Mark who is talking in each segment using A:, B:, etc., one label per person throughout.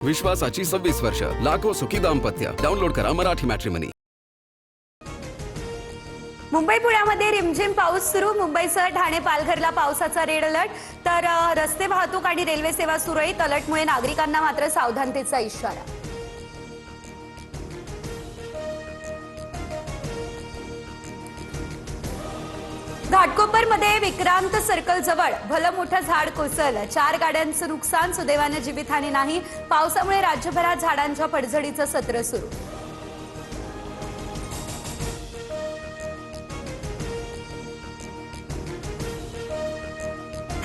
A: विश्वासाची 26 वर्ष, लाखो सुखी दाम्पत्य. डाउनलोड करा मराठी मॅट्रिमनी.
B: मुंबई पुण्यामध्ये रिमझिम पाऊस सुरू. मुंबईसह ठाणे पालघरला पावसाचा रेड अलर्ट. तर रस्ते वाहतूक आणि रेल्वे सेवा सुरळीत. अलर्टमुळे नागरिकांना मात्र सावधानतेचा इशारा. घाटकोपरमध्ये विक्रांत सर्कल जवळ भलं मोठं झाड कोसळलं. 4 गाड्यांचं नुकसान. सुदैवाने जीवितहानी नाही. पावसामुळे राज्यभरात झाडांच्या पडझडीचं सत्र सुरू.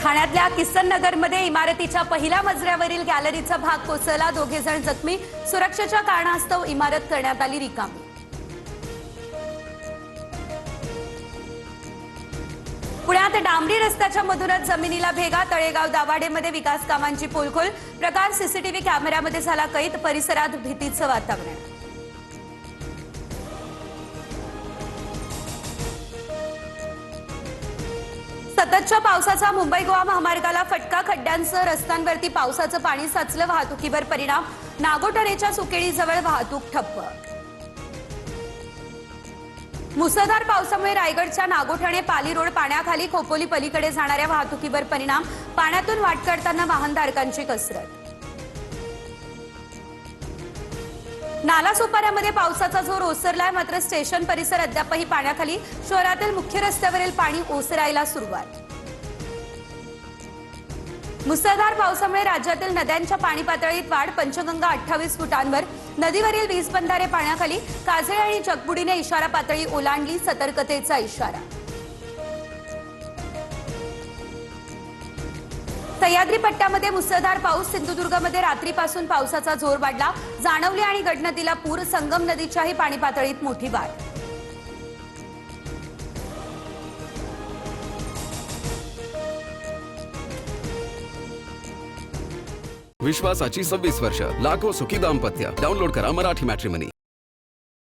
B: ठाण्यातल्या किसन नगरमध्ये इमारतीच्या पहिल्या मजल्यावरील गॅलरीचा भाग कोसळला. 2 जण जखमी. सुरक्षेच्या कारणास्तव इमारत करण्यात आली रिकामी. पुण्यात डांबरी रस्त्याच्या मधूनच जमिनीला भेगा. तळेगाव दाभाडेमध्ये विकास कामांची पोलखोल. प्रकार सीसीटीव्ही कॅमेऱ्यामध्ये झाला कैद. परिसरात भीतीचं वातावरण. सततच्या पावसाचा मुंबई गोवा महामार्गाला फटका. खड्ड्यांसह रस्त्यांवरती पावसाचं पाणी साचलं. वाहतुकीवर परिणाम. नागोठणेच्या सुकेळीजवळ वाहतूक ठप्प. मुसळधार पावसामुळे रायगडच्या नागोठणे पाली रोड पाण्याखाली. खोपोली पलीकडे जाणाऱ्या वाहतुकीवर परिणाम. पाण्यातून वाट काढताना वाहनधारकांची कसरत. नालासोपाऱ्यामध्ये पावसाचा जोर ओसरलाय. मात्र स्टेशन परिसर अद्यापही पाण्याखाली. शहरातील मुख्य रस्त्यावरील पाणी ओसरायला सुरुवात. मुसळधार पावसामुळे राज्यातील नद्यांच्या पाणी पातळीत वाढ. पंचगंगा 28 फुटांवर. नदीवरील वीज बंधारे पाण्याखाली. काजळे आणि जगबुडीने इशारा पातळी ओलांडली. सतर्कतेचा इशारा. सह्याद्री पट्ट्यामध्ये मुसळधार पाऊस. सिंधुदुर्गमध्ये रात्रीपासून पावसाचा जोर वाढला. जाणवली आणि गडनदीला पूर. संगम नदीच्याही पाणी पातळीत मोठी वाढ.
A: विश्वासाची 26 वर्ष, लाखो सुखी दाम्पत्य. डाउनलोड करा मराठी मॅट्रिमनी.